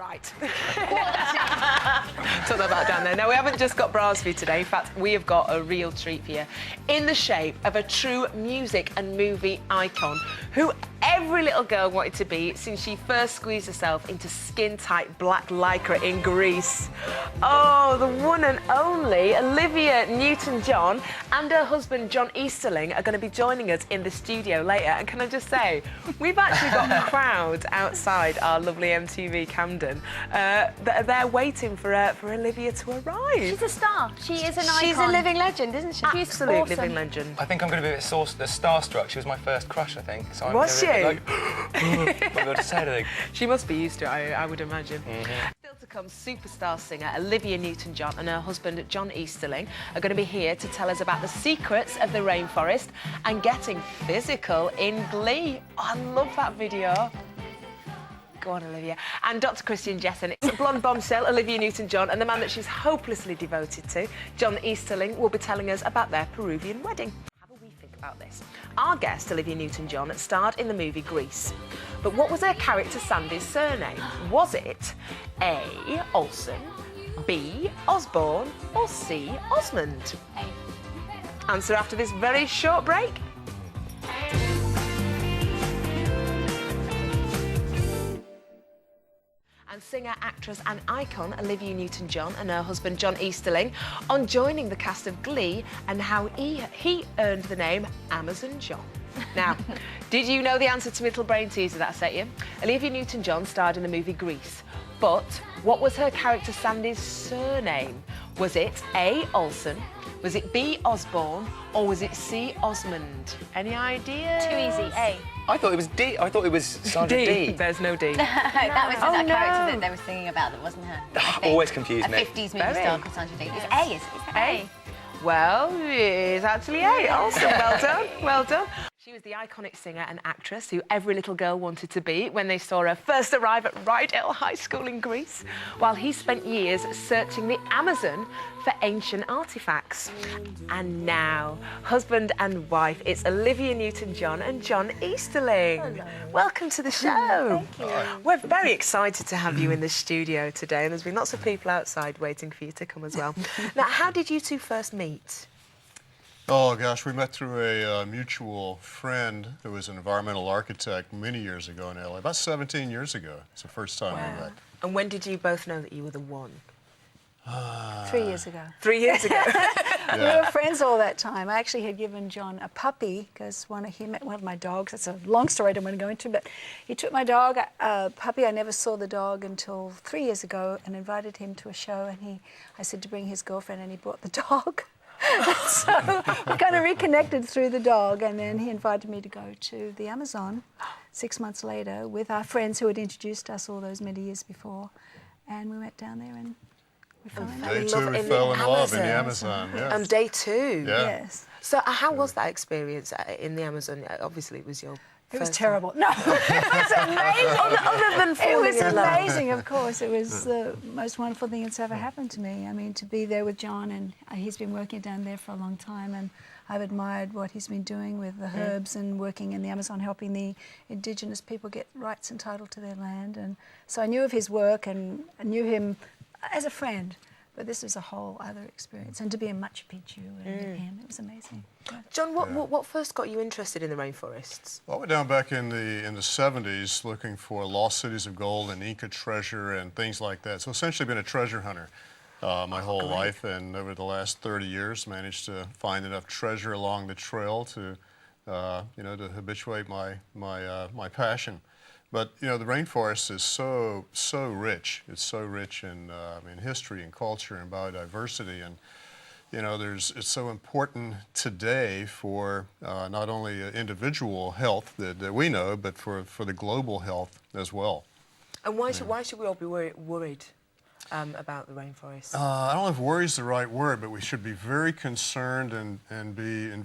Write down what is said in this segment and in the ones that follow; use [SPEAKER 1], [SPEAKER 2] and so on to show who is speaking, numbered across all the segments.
[SPEAKER 1] Right. Took that back down there. Now, we haven't just got bras for you today. In fact, we have got a real treat for you in the shape of a true music and movie icon who every little girl wanted to be since she first squeezed herself into skin-tight black lycra in Greece. Oh, the one and only Olivia Newton-John and her husband, John Easterling, are going to be joining us in the studio later. And can I just say, we've actually got a crowd outside our lovely MTV Camden that are there waiting for Olivia to arrive.
[SPEAKER 2] She's a star. She is an icon.
[SPEAKER 3] She's a living legend, isn't she?
[SPEAKER 1] Absolute
[SPEAKER 2] awesome.
[SPEAKER 1] living legend.
[SPEAKER 4] I think I'm going to be a bit starstruck. She was my first crush, I think. So I'm
[SPEAKER 1] Was she?
[SPEAKER 4] Like, not able to say anything.
[SPEAKER 1] She must be used to it, I would imagine. Still to come, superstar singer Olivia Newton-John and her husband John Easterling are going to be here to tell us about the secrets of the rainforest and getting physical in Glee. Oh, I love that video. Go on, Olivia. And Dr. Christian Jessen, it's a blonde bombshell, Olivia Newton-John, and the man that she's hopelessly devoted to, John Easterling, will be telling us about their Peruvian wedding. Have a wee think about this. Our guest, Olivia Newton-John, starred in the movie Grease. But what was her character Sandy's surname? Was it A. Olsen, B. Osborne, or C. Osmond?
[SPEAKER 2] A.
[SPEAKER 1] Answer after this very short break. And singer, actress and icon Olivia Newton-John and her husband John Easterling on joining the cast of Glee and how he earned the name Amazon John. Now, did you know the answer to Little Brain Teaser that I set you? Olivia Newton-John starred in the movie Grease, but what was her character Sandy's surname? Was it A. Olsen, was it B. Osborne, or was it C. Osmond? Any ideas?
[SPEAKER 2] Too easy. A.
[SPEAKER 4] I thought it was D. I thought it was Sandra D.
[SPEAKER 1] There's no D.
[SPEAKER 2] That was a character that they were singing about that wasn't her. I think.
[SPEAKER 4] Always confused me.
[SPEAKER 2] A 50s movie star called Sandra D. It's A. It's A.
[SPEAKER 1] Well, it's actually A. Olsen. Well done. Well done. She was the iconic singer and actress who every little girl wanted to be when they saw her first arrive at Rydell High School in Greece, while he spent years searching the Amazon for ancient artefacts. And now, husband and wife, it's Olivia Newton-John and John Easterling.
[SPEAKER 2] Hello.
[SPEAKER 1] Welcome to the show.
[SPEAKER 2] Thank you.
[SPEAKER 1] We're very excited to have you in the studio today, and there's been lots of people outside waiting for you to come as well. Now, how did you two first meet?
[SPEAKER 5] Oh, gosh, we met through a mutual friend who was an environmental architect many years ago in LA, about 17 years ago. It's the first time we met.
[SPEAKER 1] And when did you both know that you were the one?
[SPEAKER 3] 3 years ago.
[SPEAKER 1] 3 years ago.
[SPEAKER 3] We were friends all that time. I actually had given John a puppy because he met one of my dogs. It's a long story I don't want to go into, but he took my dog, a puppy. I never saw the dog until 3 years ago and invited him to a show, and I said to bring his girlfriend, and he brought the dog. So we kind of reconnected through the dog, and then he invited me to go to the Amazon 6 months later with our friends who had introduced us all those many years before, and we went down there and we
[SPEAKER 5] Day two, we fell in love in the Amazon. Yeah.
[SPEAKER 1] On day two?
[SPEAKER 5] Yeah.
[SPEAKER 3] Yes.
[SPEAKER 1] So how was that experience in the Amazon? Obviously, it was your
[SPEAKER 3] It was
[SPEAKER 1] first
[SPEAKER 3] terrible. No, it was amazing.
[SPEAKER 1] Other than
[SPEAKER 3] It
[SPEAKER 1] falling
[SPEAKER 3] was
[SPEAKER 1] in love.
[SPEAKER 3] amazing, of course. It was the most wonderful thing that's ever happened to me. I mean, to be there with John, and he's been working down there for a long time, and I've admired what he's been doing with the herbs and working in the Amazon, helping the indigenous people get rights and title to their land. And so I knew of his work and I knew him as a friend. But this was a whole other experience, and to be in Machu Picchu and with him, it was amazing. Yeah.
[SPEAKER 1] John, what first got you interested in the rainforests?
[SPEAKER 5] Well, we're down back in the 70s looking for lost cities of gold and Inca treasure and things like that. So essentially been a treasure hunter my whole life, and over the last 30 years managed to find enough treasure along the trail to, to habituate my passion. But, the rainforest is so rich. It's so rich in history and culture and biodiversity. And, it's so important today for not only individual health that we know, but for the global health as well.
[SPEAKER 1] And why should we all be worried about the rainforest?
[SPEAKER 5] I don't know if worry is the right word, but we should be very concerned and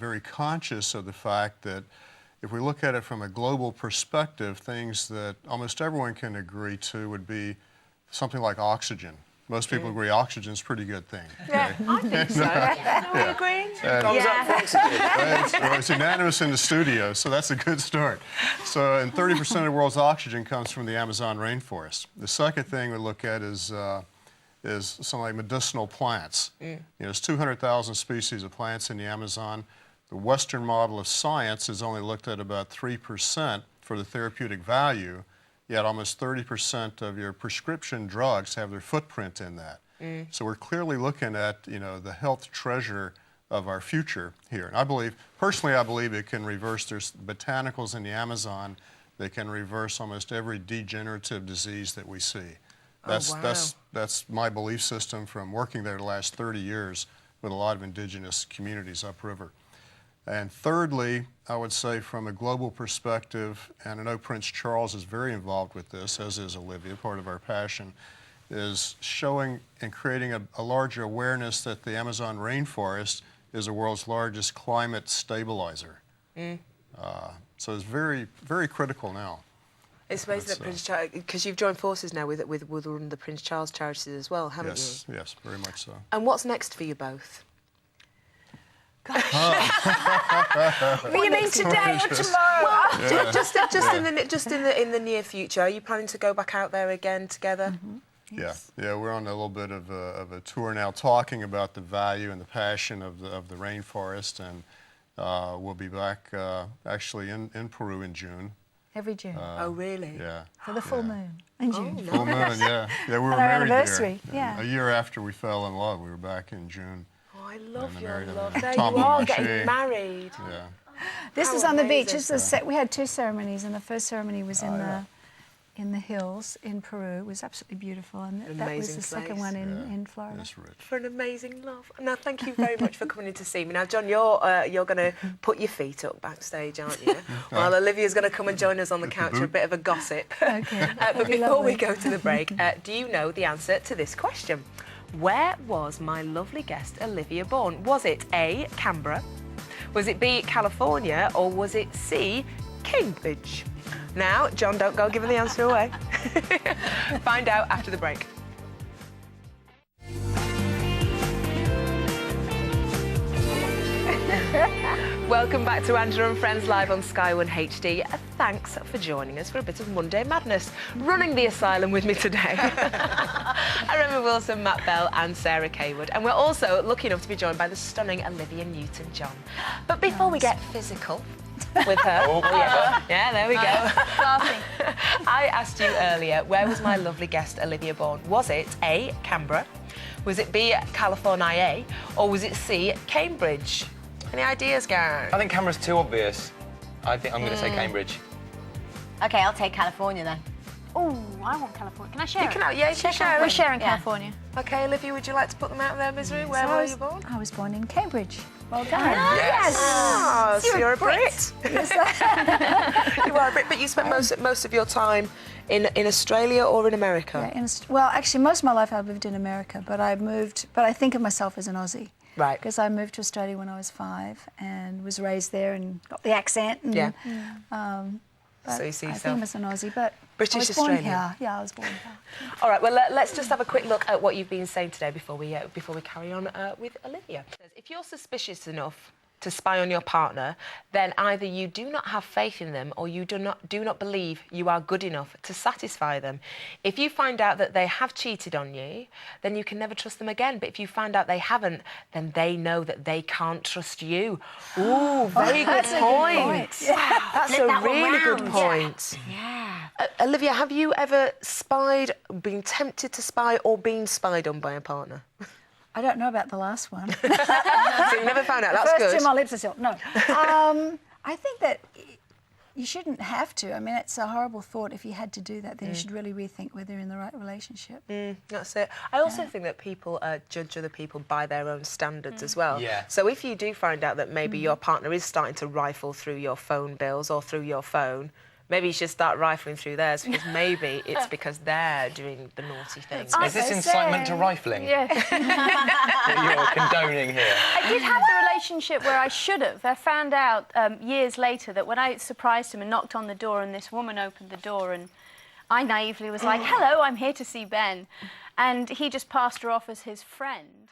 [SPEAKER 5] very conscious of the fact that if we look at it from a global perspective, things that almost everyone can agree to would be something like oxygen. Most people agree oxygen's a pretty good thing.
[SPEAKER 1] Yeah, I think so. Are we agreeing?
[SPEAKER 4] Thumbs up for oxygen.
[SPEAKER 5] It's unanimous in the studio, so that's a good start. So, and 30% of the world's oxygen comes from the Amazon rainforest. The second thing we look at is something like medicinal plants. You know, there's 200,000 species of plants in the Amazon. The Western model of science has only looked at about 3% for the therapeutic value, yet almost 30% of your prescription drugs have their footprint in that. So we're clearly looking at, you know, the health treasure of our future here. And personally I believe it can reverse, there's botanicals in the Amazon that can reverse almost every degenerative disease that we see. That's my belief system from working there the last 30 years with a lot of indigenous communities upriver. And thirdly, I would say from a global perspective, and I know Prince Charles is very involved with this, as is Olivia, part of our passion, is showing and creating a larger awareness that the Amazon rainforest is the world's largest climate stabilizer. So it's very, very critical now.
[SPEAKER 1] It's amazing that Prince Charles, because you've joined forces now with one of the Prince Charles charities as well, haven't you?
[SPEAKER 5] Yes, very much so.
[SPEAKER 1] And what's next for you both?
[SPEAKER 3] You mean today or tomorrow?
[SPEAKER 1] Well, just in the near future, are you planning to go back out there again together?
[SPEAKER 3] Yes.
[SPEAKER 5] Yeah, we're on a little bit of a tour now, talking about the value and the passion of the rainforest, and we'll be back actually in Peru in June.
[SPEAKER 3] Every June.
[SPEAKER 1] Oh, really?
[SPEAKER 5] Yeah.
[SPEAKER 3] For the full moon in June.
[SPEAKER 5] Full moon, yeah. Yeah, we were
[SPEAKER 3] our
[SPEAKER 5] married
[SPEAKER 3] anniversary,
[SPEAKER 5] there.
[SPEAKER 3] yeah.
[SPEAKER 5] A year after we fell in love, we were back in June.
[SPEAKER 1] Oh, I love
[SPEAKER 5] And
[SPEAKER 1] your
[SPEAKER 5] married
[SPEAKER 1] love.
[SPEAKER 5] in
[SPEAKER 1] There you
[SPEAKER 5] Tambo
[SPEAKER 1] are,
[SPEAKER 5] Mache.
[SPEAKER 1] getting married.
[SPEAKER 5] Yeah.
[SPEAKER 3] This
[SPEAKER 1] How
[SPEAKER 3] is on the beach.
[SPEAKER 1] amazing.
[SPEAKER 3] We had two ceremonies, and the first ceremony was in the hills in Peru. It was absolutely beautiful, and that was
[SPEAKER 1] amazing
[SPEAKER 3] the second
[SPEAKER 1] place.
[SPEAKER 3] one in Florida.
[SPEAKER 5] It's rich.
[SPEAKER 1] For an amazing love. Now, thank you very much for coming in to see me. Now, John, you're going to put your feet up backstage, aren't you? While Olivia's going to come and join us on the couch for a bit of a gossip.
[SPEAKER 3] Okay.
[SPEAKER 1] But before we go to the break, do you know the answer to this question? Where was my lovely guest Olivia born? Was it A, Canberra? Was it B, California? Or was it C, Cambridge? Now, John, don't go giving the answer away. Find out after the break. Welcome back to Angela and Friends live on Sky 1 HD. Thanks for joining us for a bit of Monday madness. Running the asylum with me today, Irene Wilson, Matt Bell and Sarah Kaywood. And we're also lucky enough to be joined by the stunning Olivia Newton-John. But before we get physical with her... yeah, there we go. I asked you earlier, where was my lovely guest Olivia born? Was it A, Canberra? Was it B, California? Or was it C, Cambridge? Any ideas, Gareth?
[SPEAKER 4] I think Canberra's too obvious. I think I'm going to say Cambridge.
[SPEAKER 2] Okay, I'll take California then.
[SPEAKER 6] Oh, I want California. Can I share it?
[SPEAKER 1] Yeah, you can share
[SPEAKER 6] We're
[SPEAKER 1] it.
[SPEAKER 6] sharing
[SPEAKER 2] Yeah.
[SPEAKER 6] California.
[SPEAKER 1] Okay, Olivia, would you like to put them out of their misery? Where were you born?
[SPEAKER 3] I was born in Cambridge. Well done.
[SPEAKER 4] Yes.
[SPEAKER 1] Oh, so you're a Brit. You are a Brit, but you spent most of your time in Australia or in America?
[SPEAKER 3] Yeah, well, actually, most of my life I've lived in America, but I think of myself as an Aussie.
[SPEAKER 1] Right.
[SPEAKER 3] Because I moved to Australia when I was 5 and was raised there and got the accent. And,
[SPEAKER 1] Yeah.
[SPEAKER 3] but
[SPEAKER 1] So you see
[SPEAKER 3] I
[SPEAKER 1] yourself-
[SPEAKER 3] think I'm as an Aussie, but
[SPEAKER 1] British
[SPEAKER 3] I was born
[SPEAKER 1] Australian.
[SPEAKER 3] here. Yeah, I was born here.
[SPEAKER 1] All right, well, let's just have a quick look at what you've been saying today before we carry on with Olivia. If you're suspicious enough to spy on your partner, then either you do not have faith in them or you do not believe you are good enough to satisfy them. If you find out that they have cheated on you, then you can never trust them again. But if you find out they haven't, then they know that they can't trust you. Ooh, very good point.
[SPEAKER 3] Yeah.
[SPEAKER 1] That's
[SPEAKER 2] Flip
[SPEAKER 1] a
[SPEAKER 2] that one
[SPEAKER 1] really good
[SPEAKER 2] round.
[SPEAKER 1] point.
[SPEAKER 2] Yeah.
[SPEAKER 1] Olivia, have you ever spied, been tempted to spy or been spied on by a partner?
[SPEAKER 3] I don't know about the last one.
[SPEAKER 1] So you never found out, that's
[SPEAKER 3] First
[SPEAKER 1] good.
[SPEAKER 3] two, my lips are sealed. No. I think that you shouldn't have to. I mean, it's a horrible thought. If you had to do that, then you should really rethink whether you're in the right relationship.
[SPEAKER 1] That's it. I also think that people judge other people by their own standards as well.
[SPEAKER 4] Yeah.
[SPEAKER 1] So if you do find out that maybe your partner is starting to rifle through your phone bills or through your phone, maybe you should start rifling through theirs because maybe it's because they're doing the naughty things.
[SPEAKER 4] Is this incitement to rifling
[SPEAKER 6] Yeah.
[SPEAKER 4] that you're condoning here?
[SPEAKER 6] I did have the relationship where I should have. I found out years later that when I surprised him and knocked on the door and this woman opened the door and I naively was like, hello, I'm here to see Ben. And he just passed her off as his friend.